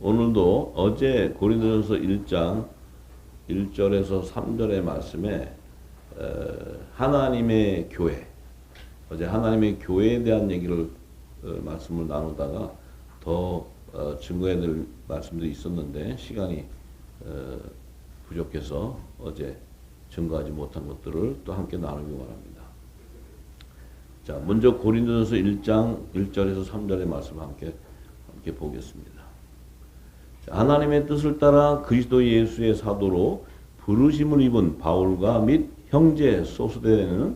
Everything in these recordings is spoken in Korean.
오늘도 어제 고린도전서 1장 1절에서 3절의 말씀에 하나님의 교회, 어제 하나님의 교회에 대한 얘기를 말씀을 나누다가 더 증거해야 될 말씀들이 있었는데 시간이 부족해서 어제 증거하지 못한 것들을 또 함께 나누기 원합니다. 자, 먼저 고린도전서 1장 1절에서 3절의 말씀 함께 보겠습니다. 자, 하나님의 뜻을 따라 그리스도 예수의 사도로 부르심을 입은 바울과 및 형제 소스데는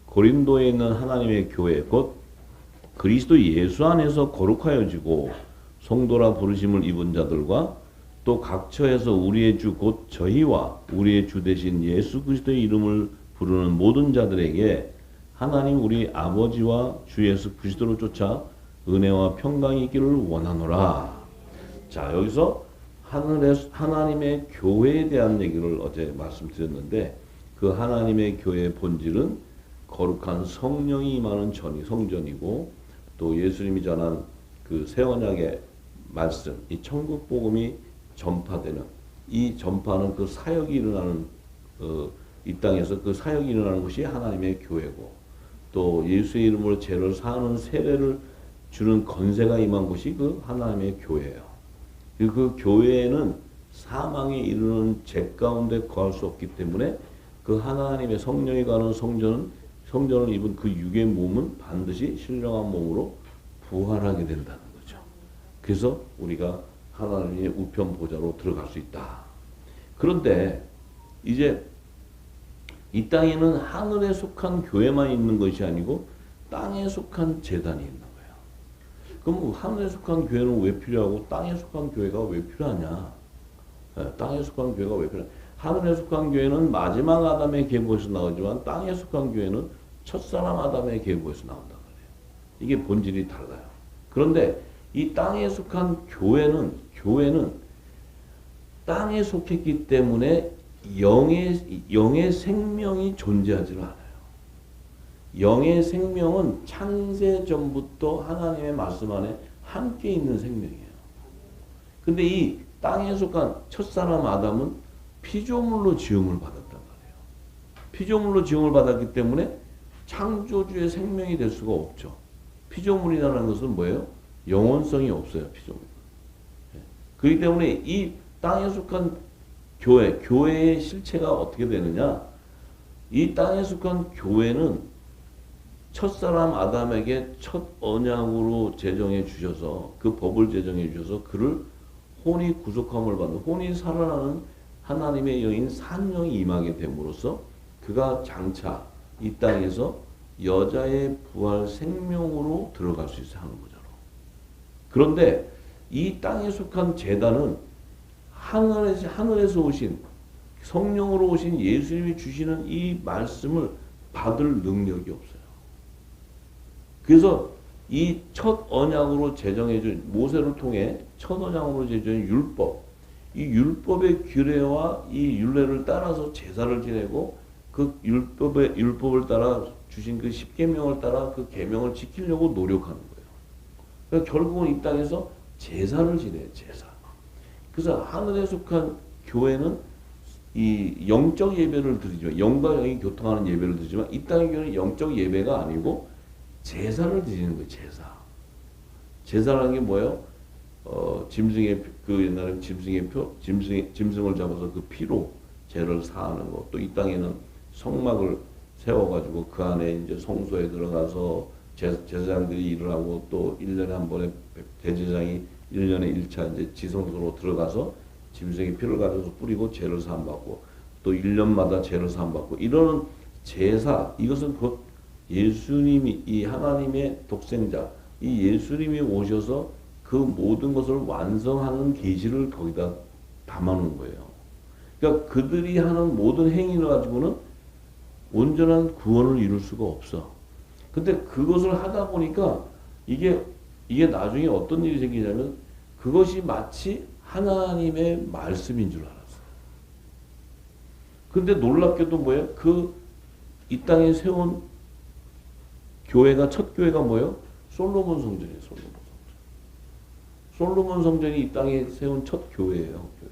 고린도에 있는 하나님의 교회 곧 그리스도 예수 안에서 거룩하여지고 성도라 부르심을 입은 자들과 또 각처에서 우리의 주 곧 저희와 우리의 주 되신 예수 그리스도의 이름을 부르는 모든 자들에게 하나님 우리 아버지와 주 예수 그리스도를 쫓아 은혜와 평강이 있기를 원하노라. 자, 여기서 하나님의 교회에 대한 얘기를 어제 말씀드렸는데 그 하나님의 교회의 본질은 거룩한 성령이 임하는 성전이고 또 예수님이 전한 그 새 언약의 말씀, 이 천국 복음이 전파되는 이 전파는 그 사역이 일어나는 이 땅에서 그 사역이 일어나는 것이 하나님의 교회고 또 예수의 이름으로 죄를 사하는 세례를 주는 건세가 임한 것이 그 하나님의 교회예요. 그 교회에는 사망에 이르는 죄 가운데 거할 수 없기 때문에 그 하나님의 성령이 가는 성전을 입은 그 육의 몸은 반드시 신령한 몸으로 부활하게 된다는 거죠. 그래서 우리가 하나님의 우편 보좌로 들어갈 수 있다. 그런데 이제 이 땅에는 하늘에 속한 교회만 있는 것이 아니고 땅에 속한 제단이 있는 거예요. 그럼 하늘에 속한 교회는 왜 필요하고 땅에 속한 교회가 왜 필요하냐? 땅에 속한 교회가 왜 필요하냐? 하늘에 속한 교회는 마지막 아담의 계보에서 나오지만 땅에 속한 교회는 첫사람 아담의 계보에서 나온다 그래요. 이게 본질이 달라요. 그런데 이 땅에 속한 교회는 땅에 속했기 때문에 영의 생명이 존재하지 않아요. 영의 생명은 창세 전부터 하나님의 말씀 안에 함께 있는 생명이에요. 근데 이 땅에 속한 첫사람 아담은 피조물로 지음을 받았단 말이에요. 피조물로 지음을 받았기 때문에 창조주의 생명이 될 수가 없죠. 피조물이라는 것은 뭐예요? 영원성이 없어요. 피조물. 그렇기 때문에 이 땅에 속한 교회의 실체가 어떻게 되느냐? 이 땅에 속한 교회는 첫사람 아담에게 첫 언약으로 제정해 주셔서 그 법을 제정해 주셔서 그를 혼이 구속함을 받는 혼이 살아나는 하나님의 여인 산령이 임하게 됨으로써 그가 장차 이 땅에서 여자의 부활 생명으로 들어갈 수 있어 하는 거죠. 그런데 이 땅에 속한 제단은 하늘에서 오신 성령으로 오신 예수님이 주시는 이 말씀을 받을 능력이 없어요. 그래서 이 첫 언약으로 제정해준 모세를 통해 첫 언약으로 제정해준 율법, 이 율법의 규례와 이 율례를 따라서 제사를 지내고 그 율법을 따라 주신 그 십계명을 따라 그 계명을 지키려고 노력하는 거예요. 그러니까 결국은 이 땅에서 제사를 지내요. 제사. 그래서 하늘에 속한 교회는 이 영적 예배를 드리지만 영과 영이 교통하는 예배를 드리지만 이 땅의 교회는 영적 예배가 아니고 제사를 드리는 거예요. 제사. 제사라는 게 뭐예요? 짐승의 그 옛날에 짐승을 잡아서 그 피로 죄를 사하는 것. 또 이 땅에는 성막을 세워가지고 그 안에 이제 성소에 들어가서 제사장들이 일을 하고 또 1년에 한 번에 대제사장이 1년에 1차 이제 지성소로 들어가서 짐승의 피를 가져서 뿌리고 죄를 사함받고 또 1년마다 죄를 사함받고 이런 제사 이것은 곧 예수님이 이 하나님의 독생자 이 예수님이 오셔서 그 모든 것을 완성하는 계시를 거기다 담아놓은 거예요. 그러니까 그들이 하는 모든 행위를 가지고는 온전한 구원을 이룰 수가 없어. 근데 그것을 하다 보니까 이게 나중에 어떤 일이 생기냐면 그것이 마치 하나님의 말씀인 줄 알았어요. 근데 놀랍게도 뭐예요? 이 땅에 세운 교회가 첫 교회가 뭐예요? 솔로몬 성전이에요. 솔로몬 성전이 이 땅에 세운 첫 교회예요. 교회.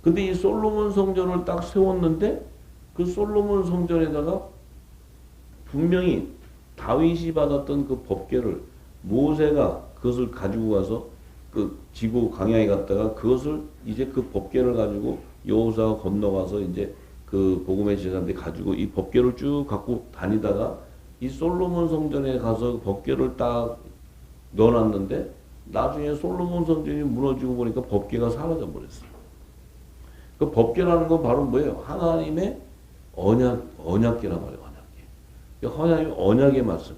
근데 이 솔로몬 성전을 딱 세웠는데 그 솔로몬 성전에다가 분명히 다윗이 받았던 그 법궤를 모세가 그것을 가지고 가서 그 지구 광야에 갔다가 그것을 이제 그 법궤를 가지고 여호수아가 건너가서 이제 그 복음의 제자한테 가지고 이 법궤를 쭉 갖고 다니다가 이 솔로몬 성전에 가서 법궤를 딱 넣어놨는데 나중에 솔로몬 성전이 무너지고 보니까 법궤가 사라져 버렸어요. 그 법궤라는 건 바로 뭐예요? 하나님의 언약궤란 말이에요. 언약궤. 하나님의 언약의 말씀.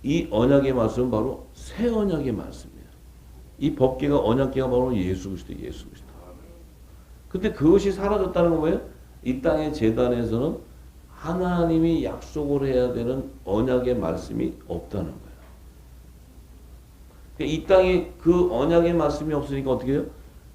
이 언약의 말씀은 바로 새 언약의 말씀이에요. 이 법궤가 언약궤가 바로 예수 그리스도예요. 예수 그리스도. 근데 그것이 사라졌다는 건 뭐예요? 이 땅의 제단에서는 하나님이 약속을 해야 되는 언약의 말씀이 없다는 거예요. 이 땅에 그 언약의 말씀이 없으니까 어떻게 해요?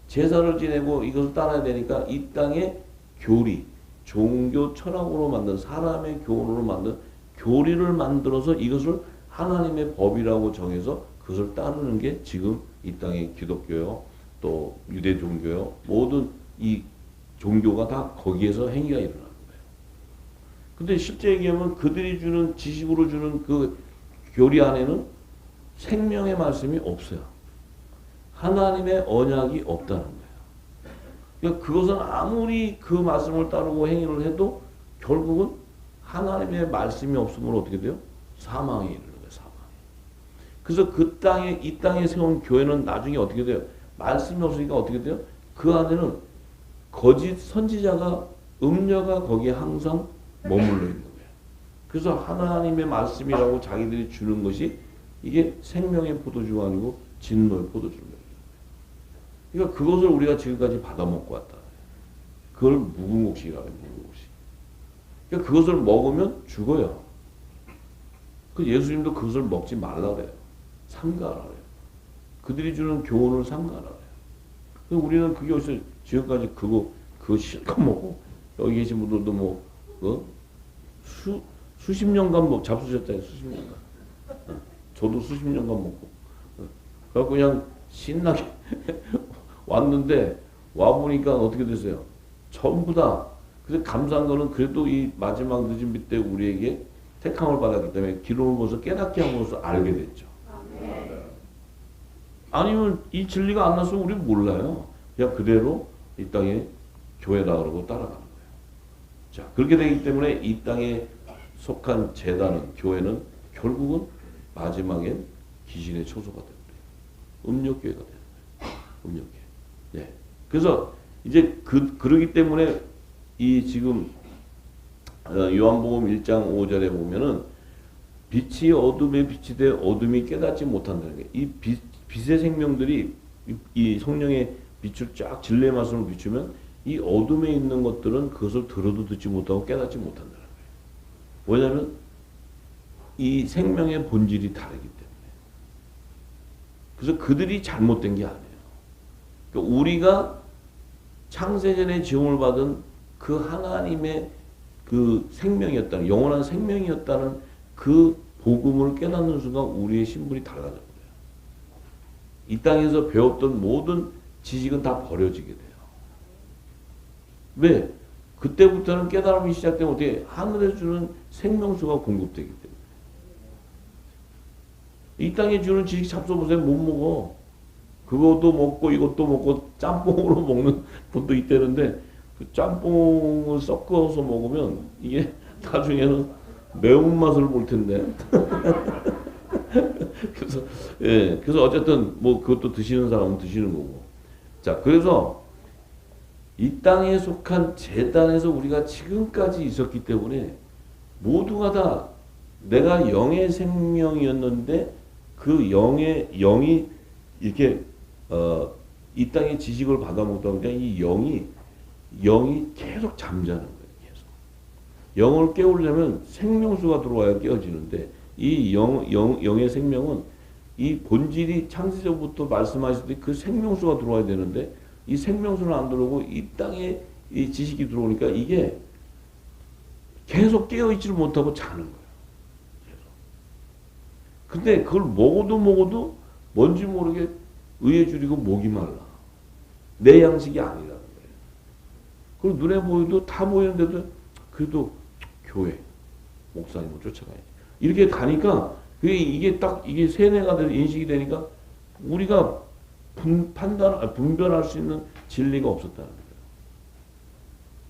제사를 지내고 이것을 따라야 되니까 이 땅에 교리, 종교 철학으로 만든 사람의 교훈으로 만든 교리를 만들어서 이것을 하나님의 법이라고 정해서 그것을 따르는 게 지금 이 땅의 기독교요, 또 유대 종교요, 모든 이 종교가 다 거기에서 행위가 일어나는 거예요. 근데 실제 얘기하면 그들이 주는 지식으로 주는 그 교리 안에는 생명의 말씀이 없어요. 하나님의 언약이 없다는 거예요. 그러니까 그것은 아무리 그 말씀을 따르고 행위를 해도 결국은 하나님의 말씀이 없으면 어떻게 돼요? 사망에 이르는 거예요. 사망에. 그래서 그 땅에 이 땅에 세운 교회는 나중에 어떻게 돼요? 말씀이 없으니까 어떻게 돼요? 그 안에는 거짓 선지자가 음녀가 거기에 항상 머물러 있는 거예요. 그래서 하나님의 말씀이라고 자기들이 주는 것이 이게 생명의 포도주가 아니고 진노의 포도주입니다. 그러니까 그것을 우리가 지금까지 받아먹고 왔다. 그걸 묵은 곡식이라고 해요. 묵은 곡식. 그러니까 그것을 먹으면 죽어요. 그 예수님도 그것을 먹지 말라 그래요. 삼가라 그래요. 그들이 주는 교훈을 삼가라 그래요. 우리는 그게 어디서 지금까지 그거 실컷 먹고 여기 계신 분들도 수십 년간 잡수셨잖아요. 수십 년간. 저도 수십 년간 먹고. 그래서 그냥 신나게 왔는데 와보니까 어떻게 됐어요? 전부 다. 그래서 감사한 거는 그래도 이 마지막 늦은 빛 때 우리에게 택함을 받았기 때문에 기름을 부어서 깨닫게 함으로써 알게 됐죠. 아니면 이 진리가 안 났으면 우리는 몰라요. 그냥 그대로 이 땅에 교회다 그러고 따라가는 거예요. 자, 그렇게 되기 때문에 이 땅에 속한 제단은, 교회는 결국은 마지막엔 귀신의 초소가 되는 거예요. 음욕교회가 되는 거예요. 음욕교회. 네. 그래서 이제 그러기 때문에 이 지금 요한복음 1장 5절에 보면은 빛이 어둠에 빛이 돼 어둠이 깨닫지 못한다는 게, 이 빛의 생명들이 이 성령의 빛을 쫙 진리의 말씀을 비추면 이 어둠에 있는 것들은 그것을 들어도 듣지 못하고 깨닫지 못한다는 거예요. 왜냐하면 이 생명의 본질이 다르기 때문에. 그래서 그들이 잘못된 게 아니에요. 그러니까 우리가 창세전에 지음을 받은 그 하나님의 그 생명이었다는, 영원한 생명이었다는 그 복음을 깨닫는 순간 우리의 신분이 달라져 버려요. 이 땅에서 배웠던 모든 지식은 다 버려지게 돼요. 왜? 그때부터는 깨달음이 시작되면 어떻게 하늘에 주는 생명수가 공급되기 때문에. 이 땅에 주는 지식 잡숴보세요. 못 먹어. 그것도 먹고 이것도 먹고 짬뽕으로 먹는 분도 있다는데 그 짬뽕을 섞어서 먹으면 이게 나중에는 매운맛을 볼 텐데. 그래서 어쨌든 뭐 그것도 드시는 사람은 드시는 거고. 자, 그래서 이 땅에 속한 제단에서 우리가 지금까지 있었기 때문에 모두가 다 내가 영의 생명이었는데 그 영이 이렇게 이 땅의 지식을 받아먹다 보니까 이 영이 계속 잠자는 거예요. 계속. 영을 깨우려면 생명수가 들어와야 깨어지는데 이 영의 생명은 이 본질이 창세전부터 말씀하실 때 그 생명수가 들어와야 되는데 이 생명수는 안 들어오고 이 땅에 이 지식이 들어오니까 이게 계속 깨어있지를 못하고 자는 거예요. 계속. 근데 그걸 먹어도 뭔지 모르게 의에 줄이고 목이 말라. 내 양식이 아니라는 거예요. 그리고 눈에 보여도 다 보이는데도 그래도 교회 목사님을 쫓아가야지. 이렇게 가니까 이게 딱 이게 세뇌가 돼서 인식이 되니까 우리가 분별할 수 있는 진리가 없었다는 거예요.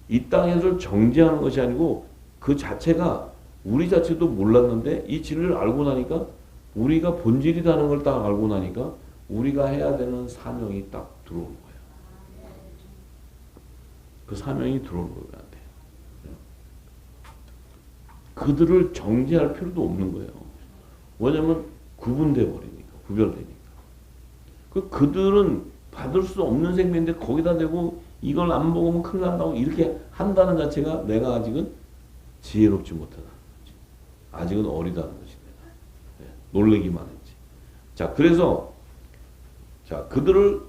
이 땅에서 정죄하는 것이 아니고 그 자체가 우리 자체도 몰랐는데 이 진리를 알고 나니까 우리가 본질이라는 걸 딱 알고 나니까 우리가 해야 되는 사명이 딱 들어오는 거예요. 그 사명이 들어오는 거예요. 그들을 정죄할 필요도 없는 거예요. 왜냐면 구분돼 버리니까, 구별되니까. 그들은 받을 수 없는 생명인데 거기다 대고 이걸 안 먹으면 큰일 난다고 이렇게 한다는 자체가 내가 아직은 지혜롭지 못하다는 거지. 아직은 어리다는 것이 내가. 놀래기만 했지. 자, 그래서 자, 그들을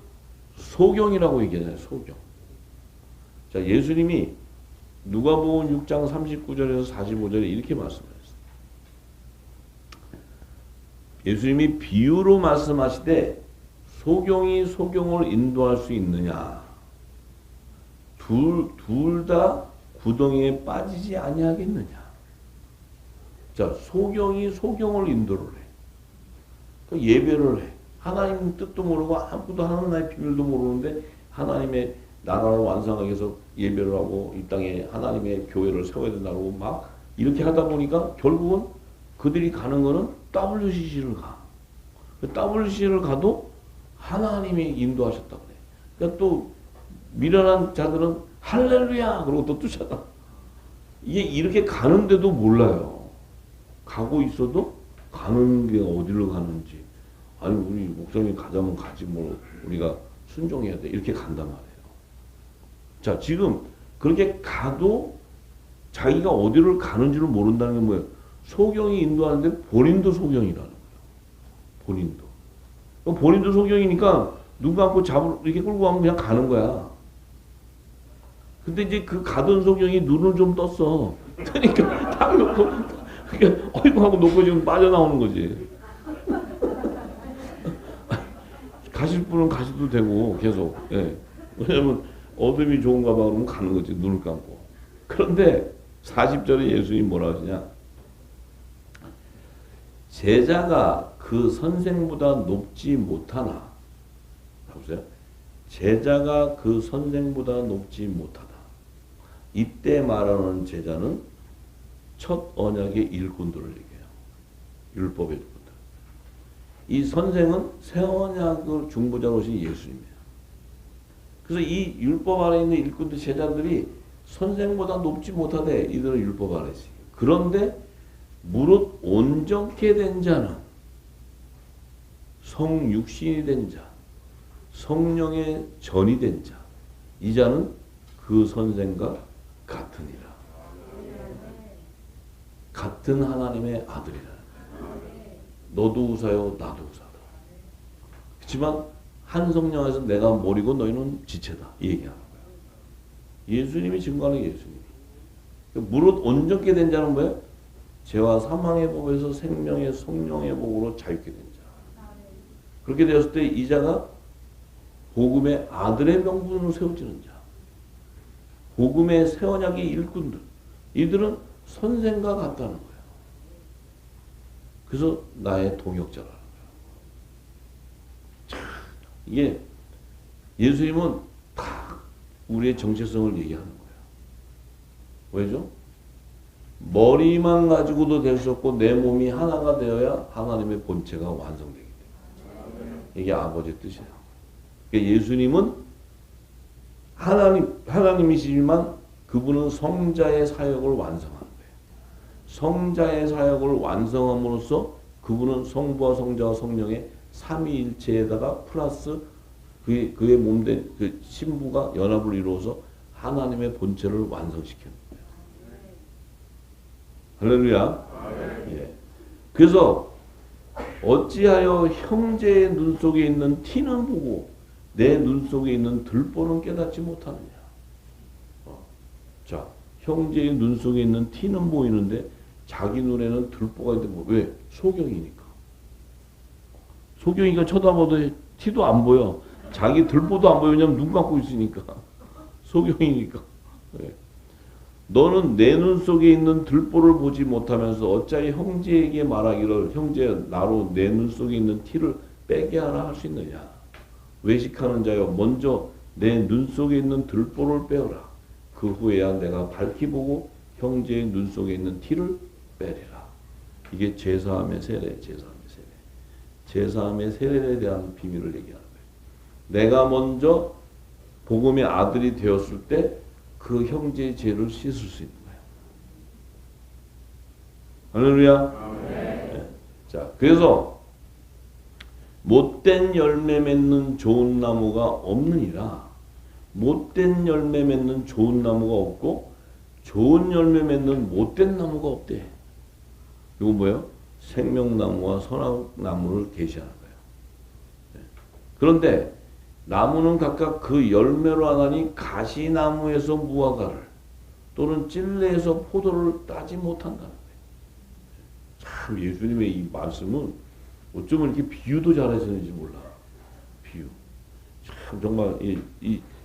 소경이라고 얘기하잖아요. 소경. 자, 예수님이 누가복음 6장 39절에서 45절에 이렇게 말씀하셨어요. 예수님이 비유로 말씀하시되 소경이 소경을 인도할 수 있느냐? 둘 다 구덩이에 빠지지 아니하겠느냐? 자, 소경이 소경을 인도를 해. 그 예배를 해. 하나님 뜻도 모르고 아무것도 하나님의 비밀도 모르는데 하나님의 나라를 완성하기 위해서 예배를 하고 이 땅에 하나님의 교회를 세워야 된다고 막 이렇게 하다 보니까 결국은 그들이 가는 거는 WCC를 가. WCC를 가도 하나님이 인도하셨다고 그래. 그러니까 또 미련한 자들은 할렐루야 그러고 또 쫓아가. 이게 이렇게 가는데도 몰라요. 가고 있어도 가는 게 어디로 가는지. 아니 우리 목사님이 가자면 가지 뭐 우리가 순종해야 돼. 이렇게 간단 말이에요. 자, 지금 그렇게 가도 자기가 어디를 가는지를 모른다는 게 뭐예요? 소경이 인도하는데 본인도 소경이라는 거예요. 본인도. 본인도 소경이니까 눈 감고 이렇게 끌고 가면 그냥 가는 거야. 근데 이제 그 가던 소경이 눈을 좀 떴어. 그러니까 딱 놓고, 그러니까 어이구 하고 놓고 지금 빠져나오는 거지. 가실 분은 가셔도 되고 계속. 예. 왜냐면 어둠이 좋은가 봐 그러면 가는 거지. 눈을 감고. 그런데 40절에 예수님이 뭐라 하시냐. 제자가 그 선생보다 높지 못하나. 보세요. 제자가 그 선생보다 높지 못하다. 이때 말하는 제자는 첫 언약의 일꾼들을 얘기해요. 율법의 일꾼들. 이 선생은 새 언약을 중보자로 오신 예수님이에요. 그래서 이 율법 아래 있는 일꾼들 제자들이 선생보다 높지 못하되 이들은 율법 아래 있어요. 그런데 무릇 온전케 된 자는 성육신이 된 자, 성령의 전이 된 자, 이 자는 그 선생과 같으니라. 같은 하나님의 아들이라. 너도 우사요, 나도 우사다. 그렇지만 한 성령 안에서 내가 머리고 너희는 지체다. 이 얘기하는 거야. 예수님이 증거하는 예수님이. 무릇 온전케 된 자는 뭐예요? 죄와 사망의 법에서 생명의 성령의 법으로 자유케 된 자. 그렇게 되었을 때 이 자가 복음의 아들의 명분으로 세워지는 자. 복음의 새 언약의 일꾼들. 이들은 선생과 같다는 거예요. 그래서 나의 동역자라는 거예요. 자, 이게 예수님은 다 우리의 정체성을 얘기하는 거예요. 왜죠? 머리만 가지고도 될 수 없고 내 몸이 하나가 되어야 하나님의 본체가 완성되기 때문에. 이게 아버지의 뜻이에요. 그러니까 예수님은 하나님이시지만 그분은 성자의 사역을 완성하는 거예요. 성자의 사역을 완성함으로써 그분은 성부와 성자와 성령의 삼위일체에다가 플러스 그의 몸된 그 신부가 연합을 이루어서 하나님의 본체를 완성시키는 거예요. 할렐루야. 예. 그래서 어찌하여 형제의 눈 속에 있는 티는 보고 내 눈 속에 있는 들보는 깨닫지 못하느냐. 자, 형제의 눈 속에 있는 티는 보이는데 자기 눈에는 들보가 있는데 왜? 소경이니까. 소경이가 쳐다봐도 티도 안 보여. 자기 들보도 안 보여. 왜냐면 눈 감고 있으니까. 소경이니까. 네. 너는 내 눈 속에 있는 들보를 보지 못하면서 어찌하여 형제에게 말하기를 형제 나로 내 눈 속에 있는 티를 빼게 하라 할 수 있느냐. 외식하는 자여 먼저 내 눈 속에 있는 들보를 빼어라. 그 후에야 내가 밝히 보고 형제의 눈 속에 있는 티를 빼리라. 이게 제사함의 세례, 제사함의 세례. 제사함의 세례에 대한 비밀을 얘기하는 거예요. 내가 먼저 복음의 아들이 되었을 때 그 형제의 죄를 씻을 수 있는 거예요. 할렐루야. 네. 자, 그래서 못된 열매 맺는 좋은 나무가 없느니라. 못된 열매 맺는 좋은 나무가 없고 좋은 열매 맺는 못된 나무가 없대. 이건 뭐예요? 생명나무와 선악나무를 계시하는 거예요. 네. 그런데 나무는 각각 그 열매로 하나니 가시나무에서 무화과를 또는 찔레에서 포도를 따지 못한다는 거예요. 참 예수님의 이 말씀은 어쩌면 이렇게 비유도 잘하시는지 몰라. 비유. 참 정말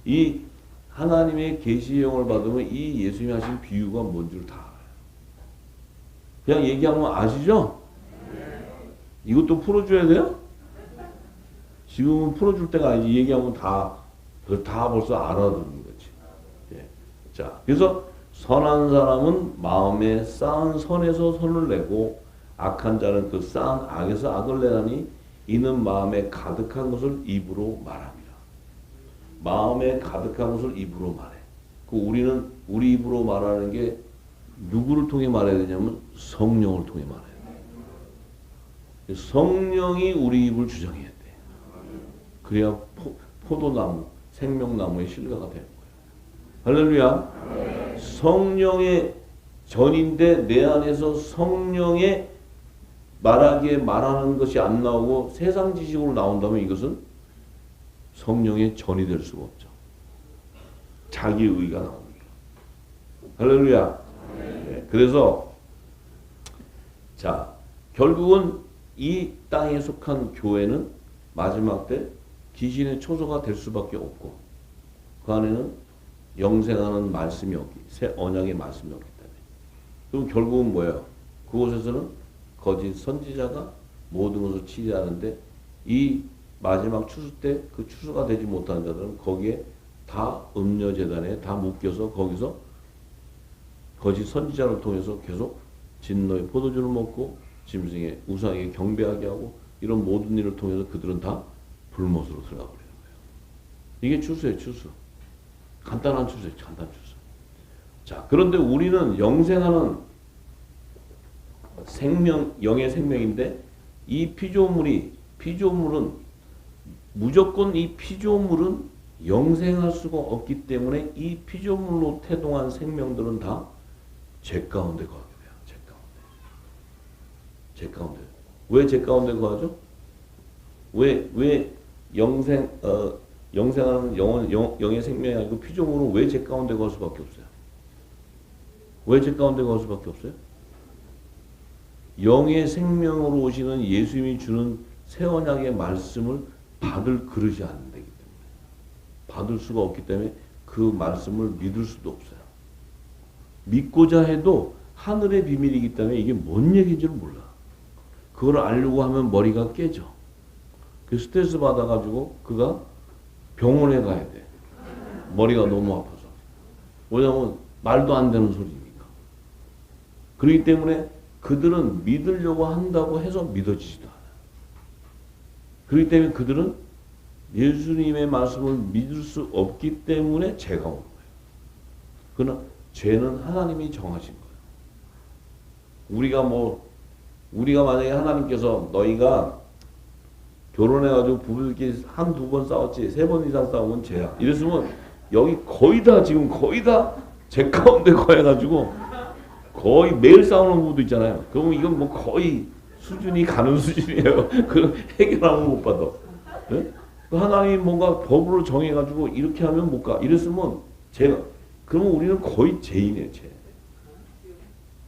이 하나님의 계시의 영을 받으면 이 예수님이 하신 비유가 뭔지를 다 알아요. 그냥 얘기하면 아시죠? 이것도 풀어줘야 돼요? 지금은 풀어줄 때가 아니지. 얘기하면 다 벌써 알아듣는 거지. 예. 자, 그래서 선한 사람은 마음에 쌓은 선에서 선을 내고 악한 자는 그 쌓은 악에서 악을 내나니 이는 마음에 가득한 것을 입으로 말합니다. 마음에 가득한 것을 입으로 말해. 우리는 우리 입으로 말하는 게 누구를 통해 말해야 되냐면 성령을 통해 말해야 돼. 성령이 우리 입을 주장해야 돼. 그래야 포도나무, 생명나무의 실과가 되는 거예요. 할렐루야. 성령의 전인데 내 안에서 성령의 말하기에 말하는 것이 안 나오고 세상 지식으로 나온다면 이것은 성령의 전이 될 수가 없죠. 자기 의가 나옵니다. 할렐루야. 네. 그래서 자 결국은 이 땅에 속한 교회는 마지막 때 귀신의 초소가 될 수밖에 없고 그 안에는 영생하는 말씀이 없기, 새 언약의 말씀이 없기 때문에. 그럼 결국은 뭐예요? 그곳에서는 거짓 선지자가 모든 것을 치리하는데 이 마지막 추수 때 그 추수가 되지 못한 자들은 거기에 다 음녀재단에 다 묶여서 거기서 거짓 선지자를 통해서 계속 진노의 포도주를 먹고 짐승의 우상에게 경배하게 하고 이런 모든 일을 통해서 그들은 다 불못으로 들어가 버리는 거예요. 이게 추수예요, 추수. 간단한 추수예요, 간단한 추수. 자, 그런데 우리는 영생하는 생명, 영의 생명인데 이 피조물은 무조건 이 피조물은 영생할 수가 없기 때문에 이 피조물로 태동한 생명들은 다 죄 가운데 거하게 돼요. 죄 가운데. 죄 가운데. 왜 죄 가운데 거하죠? 왜 영생하는 영의 생명이 아니고 피조물은 왜 죄 가운데 거할 수밖에 없어요? 왜 죄 가운데 거할 수밖에 없어요? 영의 생명으로 오시는 예수님이 주는 새 언약의 말씀을 받을 그릇이 안 되기 때문에 받을 수가 없기 때문에 그 말씀을 믿을 수도 없어요. 믿고자 해도 하늘의 비밀이기 때문에 이게 뭔 얘기인지를 몰라. 그걸 알려고 하면 머리가 깨져. 그 스트레스 받아가지고 그가 병원에 가야 돼. 머리가 너무 아파서. 왜냐하면 말도 안 되는 소리니까. 그렇기 때문에 그들은 믿으려고 한다고 해서 믿어지지도 않아요. 그렇기 때문에 그들은 예수님의 말씀을 믿을 수 없기 때문에 죄가 오는 거예요. 그러나 죄는 하나님이 정하신 거예요. 우리가 만약에 하나님께서 너희가 결혼해가지고 부부끼리 한두 번 싸웠지 3번 이상 싸우면 죄야. 이랬으면 여기 거의 다 죄 가운데 거해가지고 거의 매일 싸우는 부부도 있잖아요. 그러면 이건 뭐 거의 수준이 가는 수준이에요. 그 해결하면 못 받아. 네? 하나님이 뭔가 법으로 정해가지고 이렇게 하면 못 가. 이랬으면 그러면 우리는 거의 죄인이에요. 죄.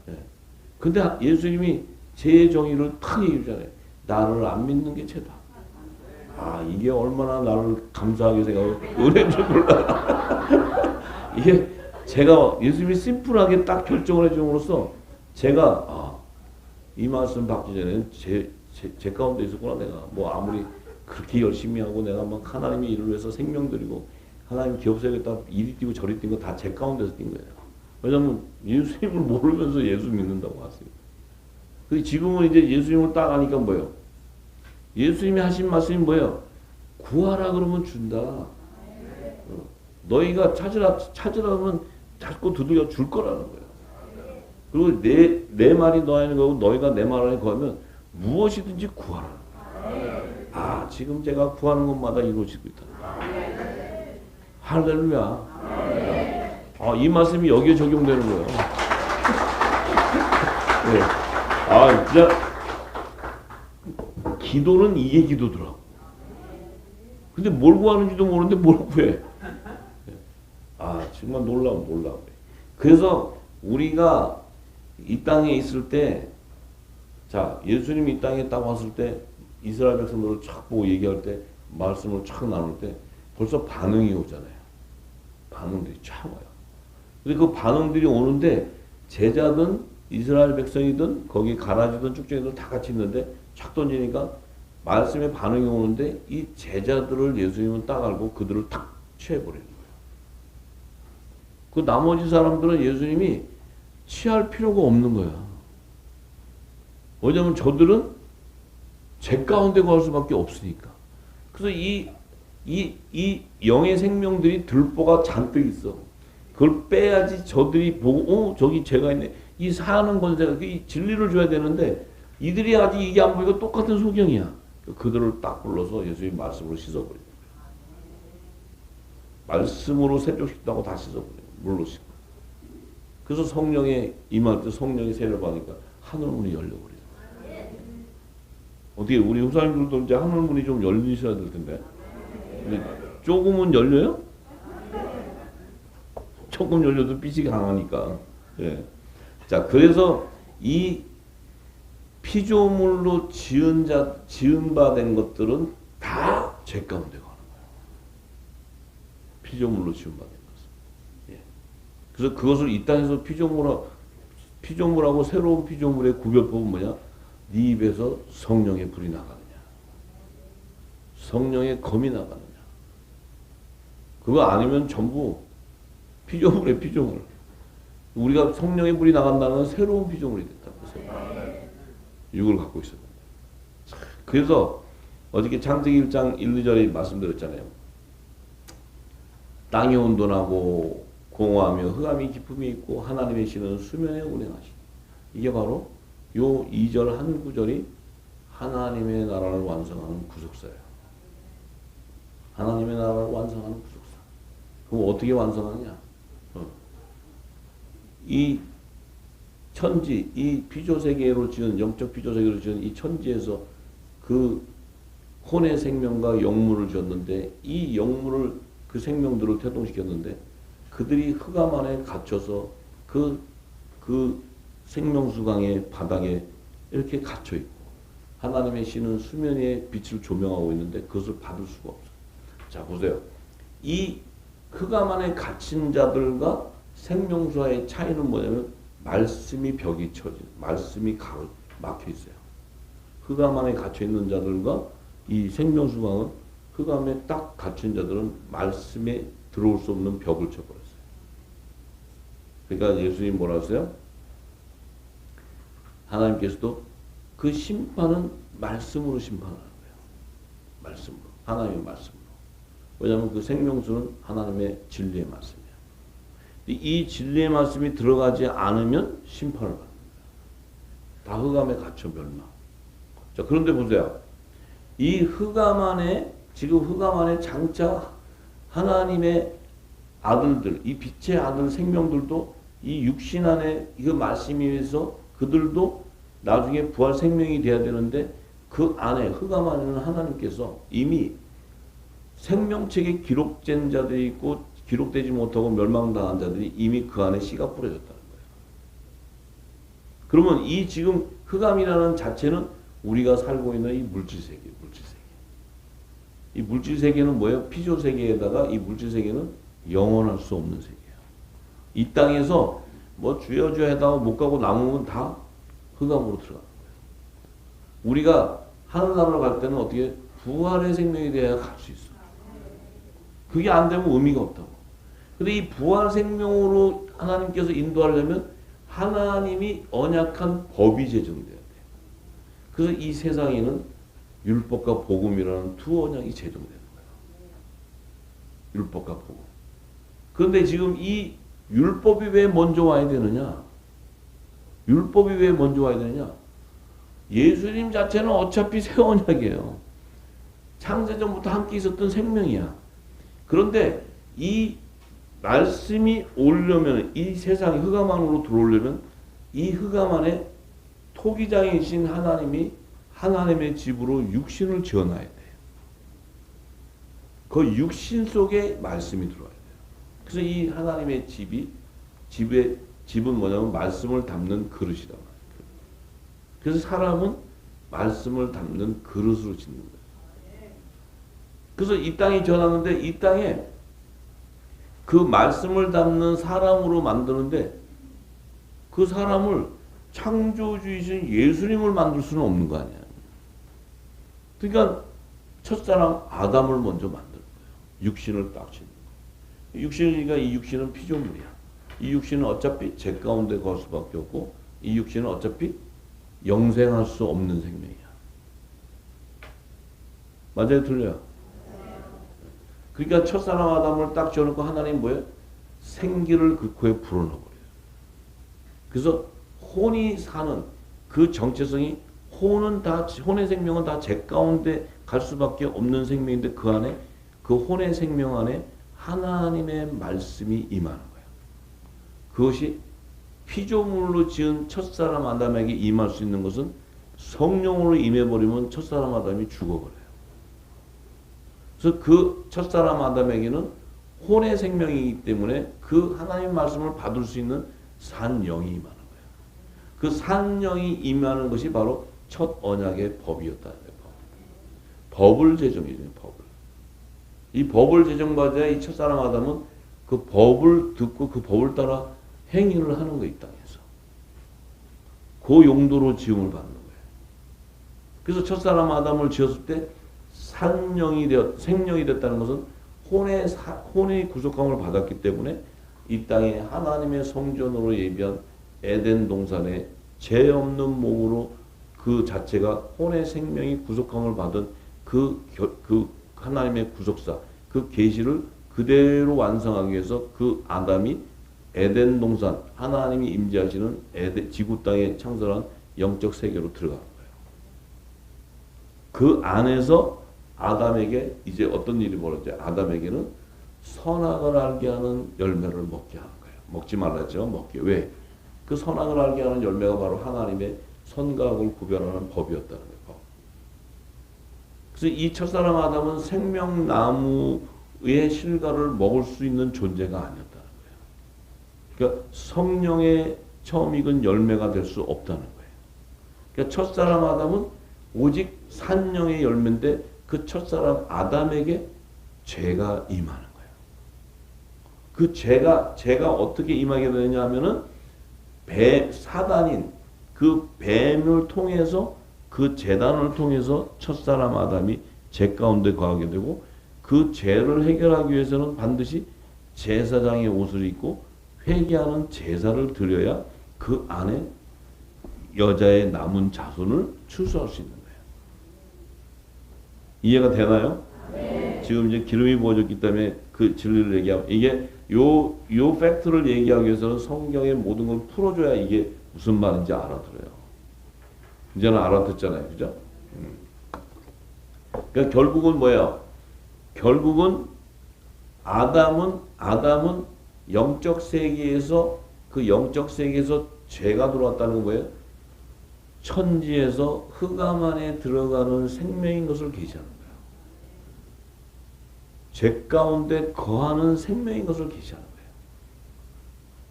네. 근데 예수님이 죄의 정의를 탁 얘기하잖아요. 나를 안 믿는 게 죄다. 아, 이게 얼마나 나를 감사하게 생각하고 은혜인 줄 몰라. 이게 제가 예수님이 심플하게 딱 결정을 해줌으로써 제가 이 말씀 받기 전에는 제 가운데 있었구나. 내가 뭐 아무리 그렇게 열심히 하고 내가 막 하나님의 일을 위해서 생명 드리고 하나님 기업 세우겠다 이리 뛰고 저리 뛴 거 다 제 가운데서 뛴 거예요. 왜냐면 예수님을 모르면서 예수 믿는다고 하세요. 근데 지금은 이제 예수님을 딱 아니까 뭐예요? 예수님이 하신 말씀이 뭐예요? 구하라 그러면 준다. 너희가 찾으라면 자꾸 두들겨 줄 거라는 거예요. 그리고 내 말이 너 안에 거고 너희가 내 말 안에 거하면 무엇이든지 구하라. 아, 지금 제가 구하는 것마다 이루어지고 있다. 할렐루야. 이 말씀이 여기에 적용되는 거예요. 네. 진짜 기도는 이게 기도더라고. 근데 뭘 구하는지도 모르는데 뭘 구해. 정말 놀라워. 그래서 우리가 이 땅에 있을 때, 자, 예수님이 이 땅에 딱 왔을 때, 이스라엘 백성들을 촥 보고 얘기할 때, 말씀을 촥 나눌 때, 벌써 반응이 오잖아요. 반응들이 촥 와요. 근데 그 반응들이 오는데, 제자든, 이스라엘 백성이든, 거기 가라지든 쭉정이든 다 같이 있는데, 촥 던지니까, 말씀에 반응이 오는데, 이 제자들을 예수님은 딱 알고 그들을 탁 취해버리는 거예요. 그 나머지 사람들은 예수님이 취할 필요가 없는 거야. 왜냐면 저들은 제 가운데 거할 수밖에 없으니까. 그래서 이 영의 생명들이 들보가 잔뜩 있어. 그걸 빼야지 저들이 보고, 저기 죄가 있네. 이 사는 권세가, 이 진리를 줘야 되는데, 이들이 아직 이게 안 보이고 똑같은 소경이야. 그들을 딱 불러서 예수님 말씀으로 씻어버리는 거야. 말씀으로 세족시켰다고 다 씻어버려요. 물로 씻고. 그래서 성령에 임할 때 성령이 세례받으니까 하늘문이 열려버려요. 어떻게 우리 후사님들도 이제 하늘문이 좀 열리셔야 될 텐데. 조금은 열려요? 조금 열려도 빛이 강하니까. 예. 자, 그래서 이 피조물로 지은 바 된 것들은 다 죄 가운데 가는 거예요. 피조물로 지은 바 된 것은. 예. 그래서 그것을 이 땅에서 피조물하고 새로운 피조물의 구별법은 뭐냐? 네 입에서 성령의 불이 나가느냐, 성령의 검이 나가느냐. 그거 아니면 전부 피조물의 피조물. 우리가 성령의 불이 나간다는 건 새로운 피조물이 됐다고 해서 육을 갖고 있었는데. 그래서 어저께 창세기 1장 1, 2절에 말씀드렸잖아요. 땅이 온돈하고 공허하며 흑암이 깊음이 있고 하나님의 신은 수면에 운행하시니. 이게 바로 요 2절 한 구절이 하나님의 나라를 완성하는 구속사예요. 하나님의 나라를 완성하는 구속사. 그럼 어떻게 완성하느냐? 이 천지, 이 피조세계로 지은, 영적 피조세계로 지은 이 천지에서 그 혼의 생명과 영물을 줬는데, 이 영물을, 그 생명들을 태동시켰는데, 그들이 흑암 안에 갇혀서 그 생명수강의 바닥에 이렇게 갇혀있고, 하나님의 신은 수면 위에 빛을 조명하고 있는데 그것을 받을 수가 없어요. 자, 보세요. 이 흑암 안에 갇힌 자들과 생명수와의 차이는 뭐냐면, 말씀이 벽이 쳐진, 말씀이 막혀 있어요. 흑암 안에 갇혀 있는 자들과 이 생명수강은, 흑암에 딱 갇힌 자들은 말씀에 들어올 수 없는 벽을 쳐버렸어요. 그러니까 예수님 뭐라 하세요? 하나님께서도 그 심판은 말씀으로 심판하는 거예요. 말씀으로. 하나님의 말씀으로. 왜냐하면 그 생명수는 하나님의 진리의 말씀이에요. 이 진리의 말씀이 들어가지 않으면 심판을 받는 거예요. 다 흑암에 갇혀 멸망. 자, 그런데 보세요. 이 흑암 안에, 지금 흑암 안에 장차 하나님의 아들들, 이 빛의 아들 생명들도 이 육신 안에 그 말씀에 의해서 그들도 나중에 부활 생명이 돼야 되는데, 그 안에, 흑암 안에는 하나님께서 이미 생명책에 기록된 자들이 있고 기록되지 못하고 멸망당한 자들이 이미 그 안에 씨가 뿌려졌다는 거예요. 그러면 이 지금 흑암이라는 자체는 우리가 살고 있는 이 물질세계. 이 물질 세계는 뭐예요? 피조 세계에다가 이 물질 세계는 영원할 수 없는 세계예요. 이 땅에서 뭐 주여 주여 하다가 못 가고 남으면 다 흑암으로 들어가는 거예요. 우리가 하늘나라로 갈 때는 어떻게 부활의 생명이 돼야 갈 수 있어. 그게 안 되면 의미가 없다고. 근데 이 부활 생명으로 하나님께서 인도하려면 하나님이 언약한 법이 제정돼야 돼. 그래서 이 세상에는 율법과 복음이라는 두 언약이 제정되는 거예요. 율법과 복음. 그런데 지금 이 율법이 왜 먼저 와야 되느냐? 율법이 왜 먼저 와야 되느냐? 예수님 자체는 어차피 새 언약이에요. 창세전부터 함께 있었던 생명이야. 그런데 이 말씀이 오려면, 이 세상이 흑암 안으로 들어오려면 이 흑암 안에 토기장이신 하나님이 하나님의 집으로 육신을 지어놔야 돼요. 그 육신 속에 말씀이 들어와야 돼요. 그래서 이 하나님의 집은 뭐냐면 말씀을 담는 그릇이란 말이에요. 그래서 사람은 말씀을 담는 그릇으로 짓는 거예요. 그래서 이 땅이 전하는데 이 땅에 그 말씀을 담는 사람으로 만드는데 그 사람을 창조주이신 예수님을 만들 수는 없는 거 아니야. 그러니까 첫사람 아담을 먼저 만든 거예요. 육신을 딱 짓는 거예요. 육신이니까 이 육신은 피조물이야. 이 육신은 어차피 제 가운데 걸 수밖에 없고 이 육신은 어차피 영생할 수 없는 생명이야. 맞아요? 틀려요? 그러니까 첫사람 아담을 딱 지어놓고 하나님 뭐예요? 생기를 그 코에 불어넣어버려요. 그래서 혼이 사는 그 정체성이 혼의 생명은 다 제 가운데 갈 수밖에 없는 생명인데 그 안에 그 혼의 생명 안에 하나님의 말씀이 임하는 거예요. 그것이 피조물로 지은 첫사람 아담에게 임할 수 있는 것은 성령으로 임해버리면 첫사람 아담이 죽어버려요. 그래서 그 첫사람 아담에게는 혼의 생명이기 때문에 그 하나님의 말씀을 받을 수 있는 산 영이 임하는 거예요. 그 산 영이 임하는 것이 바로 첫 언약의 법이었다는 거예요. 법을 제정해줘요. 법을. 이 법을 제정받아야 이 첫사람 아담은 그 법을 듣고 그 법을 따라 행위를 하는 거예요. 이 땅에서. 그 용도로 지음을 받는 거예요. 그래서 첫사람 아담을 지었을 때 생명이 됐다는 것은 혼의 구속함을 받았기 때문에 이 땅에 하나님의 성전으로 예비한 에덴 동산에 죄 없는 몸으로 그 자체가 혼의 생명이 구속함을 받은 그 하나님의 구속사, 그 계시를 그대로 완성하기 위해서 그 아담이 에덴 동산, 하나님이 임재하시는 지구 땅에 창설한 영적 세계로 들어가는 거예요. 그 안에서 아담에게 이제 어떤 일이 벌어져요? 아담에게는 선악을 알게 하는 열매를 먹게 하는 거예요. 먹지 말랐죠? 먹게. 왜? 그 선악을 알게 하는 열매가 바로 하나님의 선과 악을 구별하는 법이었다는 거예요. 법. 그래서 이 첫사람 아담은 생명나무의 실과를 먹을 수 있는 존재가 아니었다는 거예요. 그러니까 성령의 처음 익은 열매가 될 수 없다는 거예요. 그러니까 첫사람 아담은 오직 산령의 열매인데 그 첫사람 아담에게 죄가 임하는 거예요. 그 죄가 어떻게 임하게 되느냐 하면은 사단인 그 뱀을 통해서 그 제단을 통해서 첫사람 아담이 죄 가운데 거하게 되고 그 죄를 해결하기 위해서는 반드시 제사장의 옷을 입고 회개하는 제사를 드려야 그 안에 여자의 남은 자손을 출소할 수 있는 거예요. 이해가 되나요? 네. 지금 이제 기름이 부어졌기 때문에 그 진리를 얘기하면 이게 요 팩트를 얘기하기 위해서는 성경의 모든 걸 풀어줘야 이게 무슨 말인지 알아들어요. 이제는 알아듣잖아요. 그죠? 그러니까 결국은 뭐예요? 결국은 아담은 영적 세계에서 그 영적 세계에서 죄가 들어왔다는 건 뭐예요? 천지에서 흑암 안에 들어가는 생명인 것을 계시하는 거예요. 죄 가운데 거하는 생명인 것을 계시하는 거예요.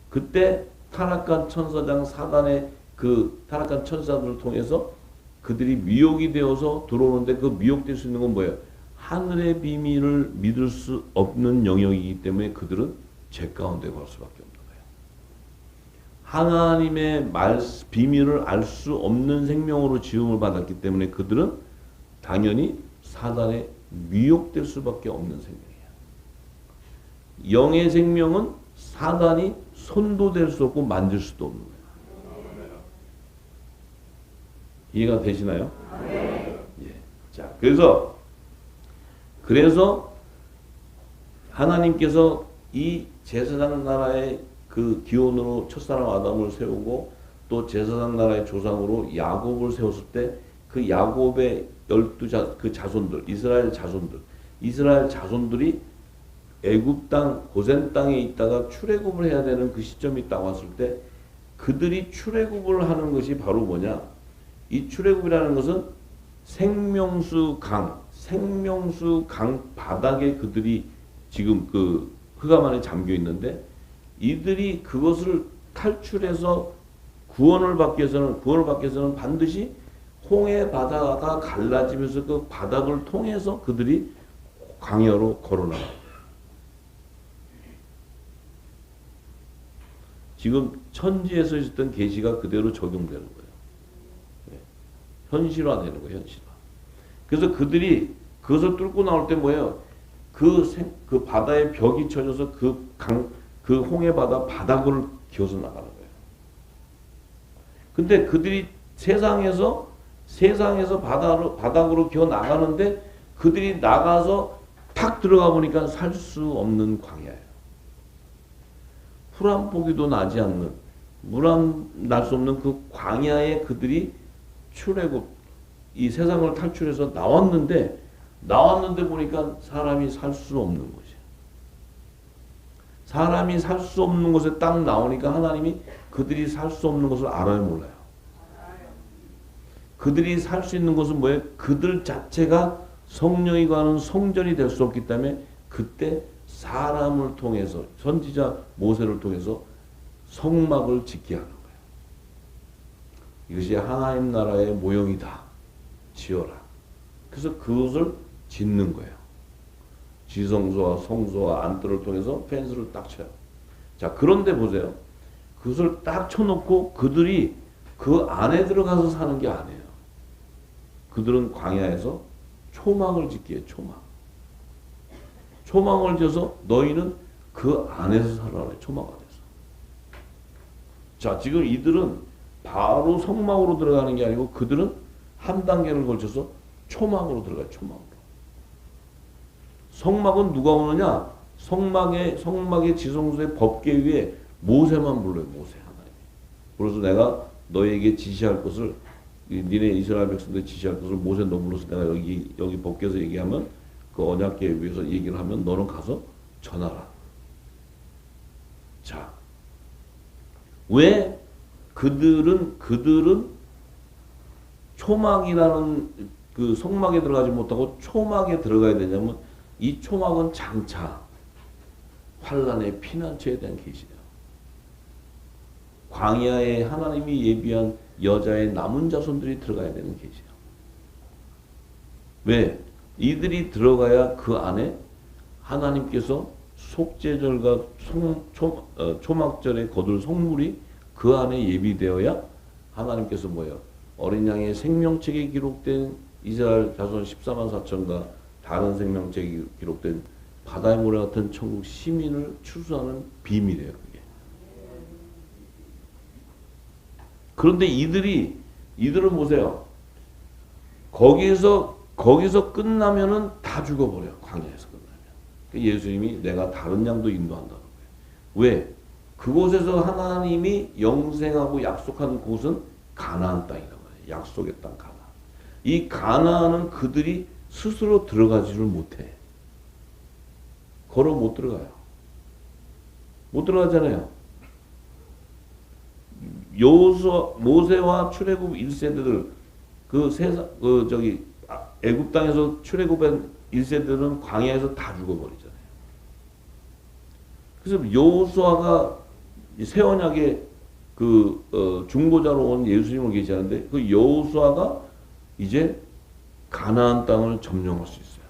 그때 타락한 천사장 사단의 그 타락한 천사들을 통해서 그들이 미혹이 되어서 들어오는데 그 미혹될 수 있는 건 뭐예요? 하늘의 비밀을 믿을 수 없는 영역이기 때문에 그들은 죄 가운데 갈 수밖에 없는 거예요. 하나님의 비밀을 알 수 없는 생명으로 지음을 받았기 때문에 그들은 당연히 사단에 미혹될 수밖에 없는 생명이에요. 영의 생명은 사단이 손도 댈 수 없고 만질 수도 없는 거예요. 이해가 되시나요? 예. 자, 그래서 하나님께서 이 제사장 나라의 그 기원으로 첫사람 아담을 세우고 또 제사장 나라의 조상으로 야곱을 세웠을 때 그 야곱의 12 그 자손들, 이스라엘 자손들이 애굽 땅, 고센 땅에 있다가 출애굽을 해야 되는 그 시점이 딱 왔을 때 그들이 출애굽을 하는 것이 바로 뭐냐? 이 출애굽이라는 것은 생명수 강 바닥에 그들이 지금 그 흑암 안에 잠겨 있는데 이들이 그것을 탈출해서 구원을 받기 위해서는 반드시 홍해 바다가 갈라지면서 그 바닥을 통해서 그들이 광야로 걸어나가요. 지금 천지에서 있었던 계시가 그대로 적용되는 거예요. 현실화되는 거예요, 현실화. 그래서 그들이 그것을 뚫고 나올 때 뭐예요? 그 바다의 벽이 쳐져서 그 홍해 바다 바닥을 기어서 나가는 거예요. 근데 그들이 세상에서 바닥으로 기어 나가는데 그들이 나가서 탁 들어가 보니까 살 수 없는 광야예요. 풀 한 포기도 나지 않는, 물 한 날 수 없는 그 광야에 그들이 출애굽, 이 세상을 탈출해서 나왔는데 보니까 사람이 살 수 없는 곳이에요. 사람이 살 수 없는 곳에 딱 나오니까 하나님이 그들이 살 수 없는 것을 알아요, 몰라요? 그들이 살 수 있는 것은 뭐예요? 그들 자체가 성령이 가는 성전이 될 수 없기 때문에 그때 사람을 통해서 선지자 모세를 통해서 성막을 짓게 하는 거예요. 이것이 하나님 나라의 모형이다. 지어라. 그래서 그것을 짓는 거예요. 지성소와 성소와 안뜰을 통해서 펜스를 딱 쳐요. 자, 그런데 보세요. 그것을 딱 쳐놓고 그들이 그 안에 들어가서 사는 게 아니에요. 그들은 광야에서 초막을 짓게 해요. 초막을 지어서 너희는 그 안에서 살아라. 초막 안에서. 자, 지금 이들은 바로 성막으로 들어가는 게 아니고 그들은 한 단계를 걸쳐서 초막으로 들어가요. 초막으로. 성막은 누가 오느냐? 성막의 지성소의 법계 위에 모세만 불러요. 모세 하나님. 그래서 내가 너에게 지시할 것을 니네 이스라엘 백성들 지시할 것을 모세 너 불러서 내가 여기 법계에서 얘기하면 그 언약궤에 위해서 얘기를 하면 너는 가서 전하라. 자, 왜 그들은 초막이라는 그 성막에 들어가지 못하고 초막에 들어가야 되냐면 이 초막은 장차 환란의 피난처에 대한 계시예요. 광야에 하나님이 예비한 여자의 남은 자손들이 들어가야 되는 계시예요. 왜? 이들이 들어가야 그 안에 하나님께서 속죄절과 초막절에 거둘 성물이 그 안에 예비되어야 하나님께서 뭐예요? 어린 양의 생명책에 기록된 이스라엘 자손 14만 4천과 다른 생명책에 기록된 바다의 모래 같은 천국 시민을 추수하는 비밀이에요. 그게. 그런데 이들은 보세요. 거기서 끝나면은 다 죽어버려요. 광야에서 끝나면. 예수님이 내가 다른 양도 인도한다는 거예요. 왜? 그곳에서 하나님이 영생하고 약속한 곳은 가나안 땅이란 말이에요. 약속의 땅 가나안. 이 가나안은 그들이 스스로 들어가지를 못해. 걸어 못 들어가요. 못 들어가잖아요. 모세와 출애굽 1세대들 애굽 땅에서 출애굽한 1세대들은 광야에서 다 죽어버리잖아요. 그래서 여호수아가 새 언약의 중보자로 온 예수님을 계시하는데 그 여호수아가 이제 가나안 땅을 점령할 수 있어요.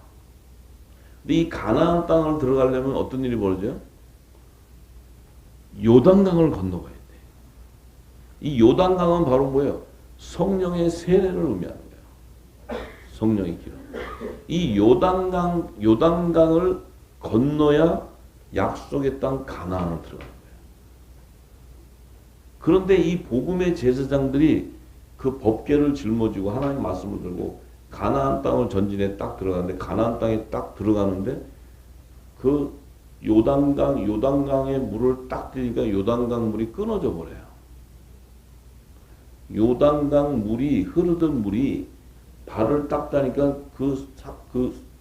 근데 이 가나안 땅을 들어가려면 어떤 일이 벌어져요? 요단강을 건너가야 돼. 이 요단강은 바로 뭐예요? 성령의 세례를 의미하는 거예요. 성령의 기름. 이 요단강을 건너야 약속의 땅 가나안을 들어가는 거예요. 그런데 이 복음의 제사장들이 그 법궤를 짊어지고 하나님 말씀을 들고 가나안 땅을 전진해 딱 들어가는데 가나안 땅에 딱 들어가는데 그 요단강의 물을 딱 들이니까 요단강 물이 끊어져 버려요. 요단강 물이 흐르던 물이 발을 딱 따니까 그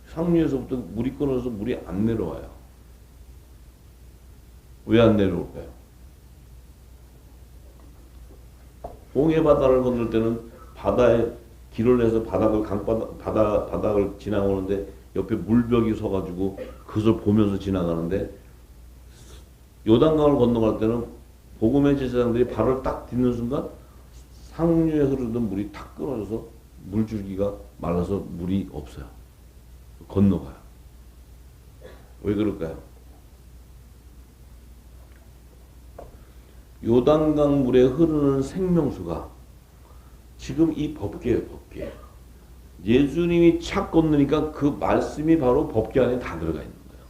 상류에서부터 물이 끊어져서 물이 안 내려와요. 왜 안 내려올까요? 홍해 바다를 건널 때는 바다에 길을 내서 바닥을 지나오는데 옆에 물벽이 서가지고 그것을 보면서 지나가는데 요단강을 건너갈 때는 복음의 제사장들이 발을 딱 딛는 순간 상류에 흐르던 물이 탁 끊어져서 물줄기가 말라서 물이 없어요. 건너가요. 왜 그럴까요? 요단강 물에 흐르는 생명수가 지금 이 법궤예요, 법궤. 예수님이 착 건너니까 그 말씀이 바로 법궤 안에 다 들어가 있는 거예요.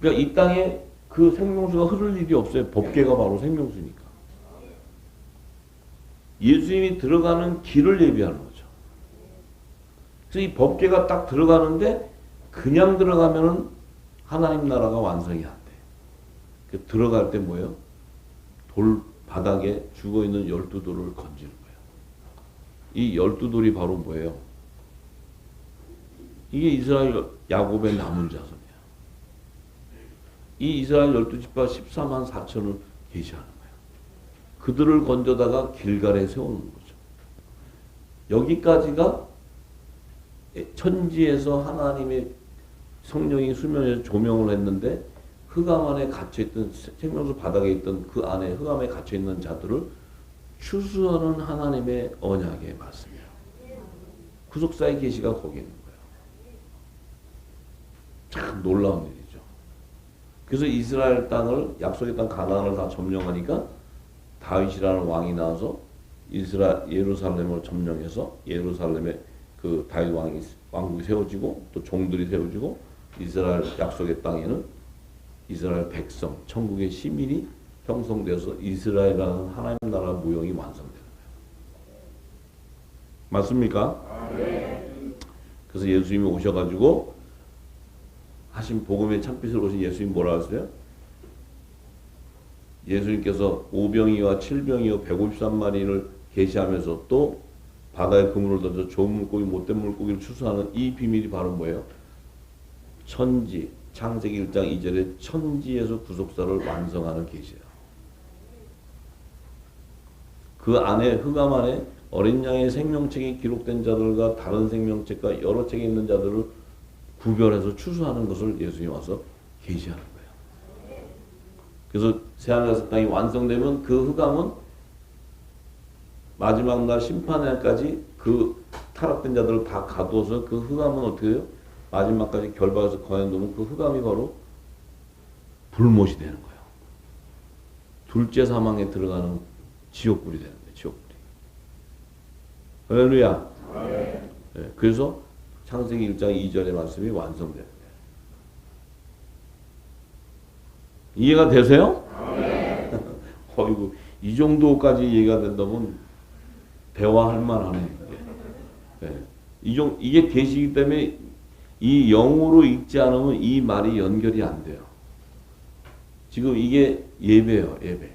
그러니까 이 땅에 그 생명수가 흐를 일이 없어요. 법궤가 바로 생명수니까. 예수님이 들어가는 길을 예비하는 거죠. 그래서 이 법궤가 딱 들어가는데 그냥 들어가면은 하나님 나라가 완성이 안 돼. 들어갈 때 뭐예요? 돌 바닥에 죽어있는 12돌을 건지는 거예요. 이 12돌이 바로 뭐예요? 이게 이스라엘 야곱의 남은 자손이에요. 이 이스라엘 12지파 14만 4천을 계시하는 거예요. 그들을 건져다가 길갈에 세우는 거죠. 여기까지가 천지에서 하나님의 성령이 수면에서 조명을 했는데 흑암 안에 갇혀있던 생명수 바닥에 있던 그 안에 흑암에 갇혀있는 자들을 추수하는 하나님의 언약의 말씀이에요. 구속사의 계시가 거기 있는 거예요. 참 놀라운 일이죠. 그래서 이스라엘 땅을 약속의 땅 가나안을 다 점령하니까 다윗이라는 왕이 나와서 예루살렘을 점령해서 예루살렘에 그 다윗 왕국이 세워지고 또 종들이 세워지고 이스라엘 약속의 땅에는 이스라엘 백성, 천국의 시민이 형성되어서 이스라엘이라는 하나님 나라 무형이 완성되는 거예요. 맞습니까? 네. 그래서 예수님이 오셔가지고 하신 복음의 창빛을 오신 예수님 뭐라 하세요? 예수님께서 오병이와 칠병이와 153마리를 계시하면서 또 바다에 그물을 던져 좋은 물고기 못된 물고기를 추수하는 이 비밀이 바로 뭐예요? 천지, 창세기 1장 2절에 천지에서 구속사를 완성하는 계시예요. 그 안에 흑암 안에 어린 양의 생명책에 기록된 자들과 다른 생명책과 여러 책에 있는 자들을 구별해서 추수하는 것을 예수님이 와서 계시하는 거예요. 그래서 새하늘과 새 땅이 완성되면 그 흑암은 마지막 날 심판날까지 그 타락된 자들을 다 가두어서 그 흑암은 어떻게 해요? 마지막까지 결박해서 거둬놓으면 그 흑암이 바로 불못이 되는 거예요. 둘째 사망에 들어가는 지옥불이 되는 거예요. 지옥불이. 할렐루야. 네, 그래서 창세기 1장 2절의 말씀이 완성되는 거예요. 이해가 되세요? 어이구, 이 정도까지 이해가 된다면 대화할 만하네. 네. 이게 계시기 때문에 이 영으로 읽지 않으면 이 말이 연결이 안 돼요. 지금 이게 예배예요, 예배.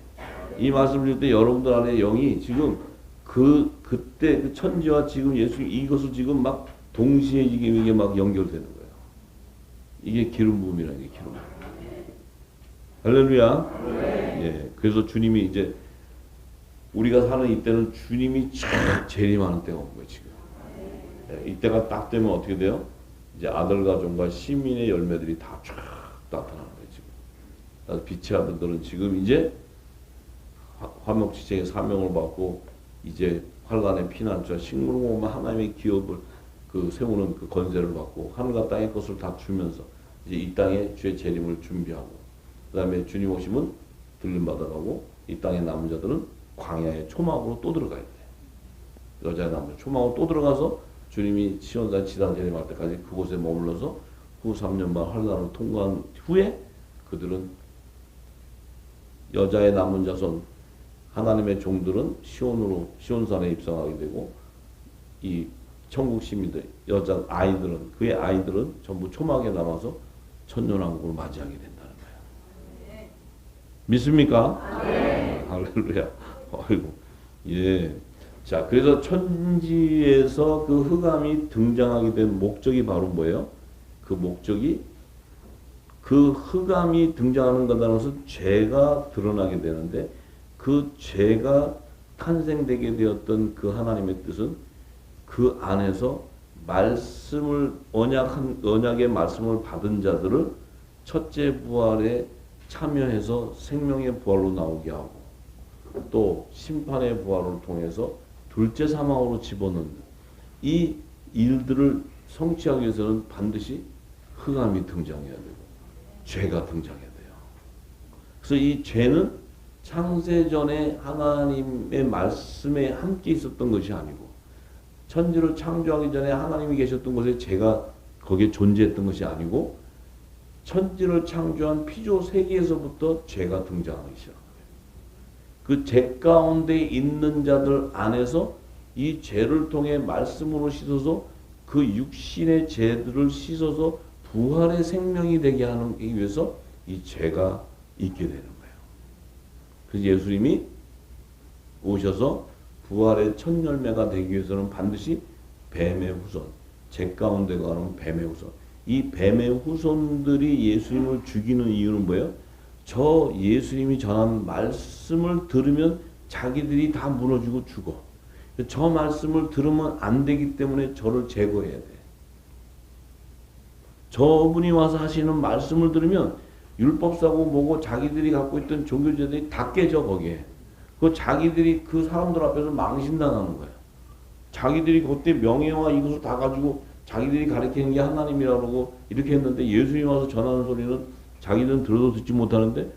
이 말씀을 드릴 때 여러분들 안에 영이 지금 그때 그 천지와 지금 예수 이것을 지금 막 동시에 지금 이게 막 연결되는 거예요. 이게 기름 부음이라는 게 기름 부음. 할렐루야. 예. 그래서 주님이 이제 우리가 사는 이때는 주님이 쫙 재림하는 때가 온 거예요, 지금. 예, 이때가 딱 되면 어떻게 돼요? 이제 아들과 종과 시민의 열매들이 다 쫙 나타나는 거예요, 지금. 그래서 빛의 아들들은 지금 이제 화목지체의 사명을 받고 이제 환란의 피난처 식물공업만 하나님의 기업을 그 세우는 그 건세를 받고 하늘과 땅의 것을 다 주면서 이제 이 땅에 주의 재림을 준비하고 그다음에 주님 오시면 들림 받아가고 이 땅에 남은 자들은 광야의 초막으로 또 들어가야 돼. 여자의 남은 초막으로 또 들어가서 주님이 시온산 지상 재림할 때까지 그곳에 머물러서 후 3년 반 환란을 통과한 후에 그들은 여자의 남은 자손 하나님의 종들은 시온산에 입성하게 되고 이 천국 시민들 여자 아이들은 그의 아이들은 전부 초막에 남아서 천년왕국을 맞이하게 된다는 거예요. 믿습니까? 네. 할렐루야. 아이고 예. 자 그래서 천지에서 그 흑암이 등장하게 된 목적이 바로 뭐예요? 그 목적이 그 흑암이 등장하는 거라는 것은 죄가 드러나게 되는데 그 죄가 탄생되게 되었던 그 하나님의 뜻은 그 안에서 말씀을 언약의 말씀을 받은 자들을 첫째 부활에 참여해서 생명의 부활로 나오게 하고 또 심판의 부활을 통해서 둘째 사망으로 집어넣는 이 일들을 성취하기 위해서는 반드시 흑암이 등장해야 되고 죄가 등장해야 돼요. 그래서 이 죄는 창세전에 하나님의 말씀에 함께 있었던 것이 아니고 천지를 창조하기 전에 하나님이 계셨던 곳에 죄가 거기에 존재했던 것이 아니고 천지를 창조한 피조 세계에서부터 죄가 등장하기 시작한 거예요. 그 죄 가운데 있는 자들 안에서 이 죄를 통해 말씀으로 씻어서 그 육신의 죄들을 씻어서 부활의 생명이 되게 하기 위해서 이 죄가 있게 되는 거예요. 그래서 예수님이 오셔서 부활의 첫 열매가 되기 위해서는 반드시 뱀의 후손, 죄 가운데 가는 뱀의 후손. 이 뱀의 후손들이 예수님을 죽이는 이유는 뭐예요? 저 예수님이 전한 말씀을 들으면 자기들이 다 무너지고 죽어. 저 말씀을 들으면 안 되기 때문에 저를 제거해야 돼. 저분이 와서 하시는 말씀을 들으면 율법사고 뭐고 자기들이 갖고 있던 종교제들이 다 깨져 거기에. 그 자기들이 그 사람들 앞에서 망신당하는 거야. 자기들이 그때 명예와 이것을 다 가지고 자기들이 가르치는 게 하나님이라고 이렇게 했는데 예수님 와서 전하는 소리는 자기들은 들어도 듣지 못하는데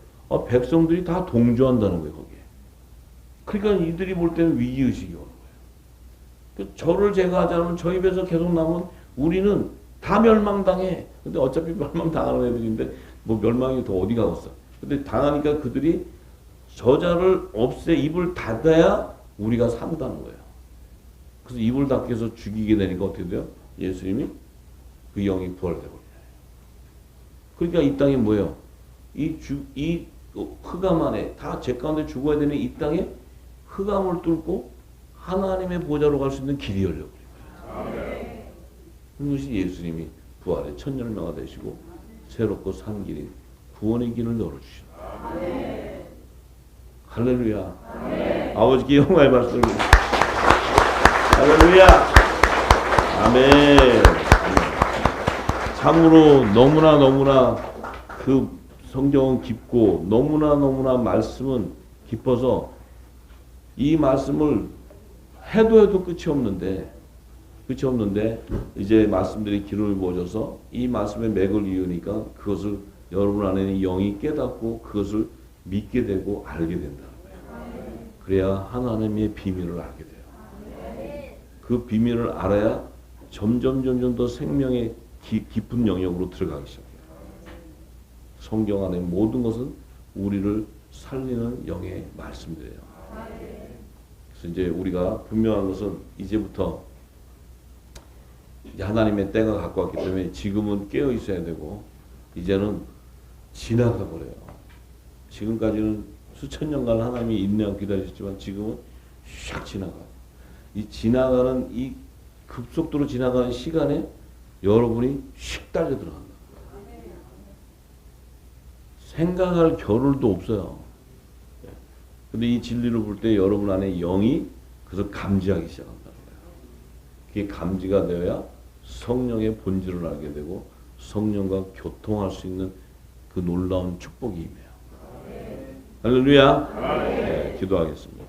백성들이 다 동조한다는 거예요 거기에. 그러니까 이들이 볼 때는 위기의식이 오는 거예요. 저를 제거하지 않으면 저 입에서 계속 나오면 우리는 다 멸망당해. 근데 어차피 멸망당하는 애들인데 뭐 멸망이 더 어디 가겠어. 근데 당하니까 그들이 저자를 입을 닫아야 우리가 산다는 거예요. 그래서 입을 닫게 해서 죽이게 되니까 어떻게 돼요? 예수님이 그 영이 부활되고 버려요. 그러니까 이 땅에 뭐예요? 이 흑암 안에 다 죄 가운데 죽어야 되는 이 땅에 흑암을 뚫고 하나님의 보좌로 갈 수 있는 길이 열려버린 거예요. 그것이 예수님이 부활의 첫 열매가 되시고 새롭고 산 길인 구원의 길을 열어주시는 거예요. 할렐루야. 아버지께 영광의 말씀을 할렐루야. 아멘. 참으로 너무나 그 성경은 깊고 너무나 말씀은 깊어서 이 말씀을 해도 끝이 없는데 이제 말씀들이 기름을 부어져서 이 말씀의 맥을 이으니까 그것을 여러분 안에 영이 깨닫고 그것을 믿게 되고 알게 된다는 거예요. 그래야 하나님의 비밀을 알게 돼요. 그 비밀을 알아야 점점 더 생명의 깊은 영역으로 들어가기 시작해요. 성경 안에 모든 것은 우리를 살리는 영의 말씀들이에요. 그래서 이제 우리가 분명한 것은 이제부터 하나님의 때가 갖고 왔기 때문에 지금은 깨어 있어야 되고 이제는 지나가 버려요. 지금까지는 수천 년간 하나님이 인내하고 기다리셨지만 지금은 샥 지나가요. 이 지나가는 이 급속도로 지나가는 시간에 여러분이 휙 달려 들어간다. 생각할 겨를도 없어요. 근데 이 진리를 볼 때 여러분 안에 영이 그래서 감지하기 시작한다는 거예요. 그게 감지가 되어야 성령의 본질을 알게 되고 성령과 교통할 수 있는 그 놀라운 축복이 임해요. 할렐루야. 네, 기도하겠습니다.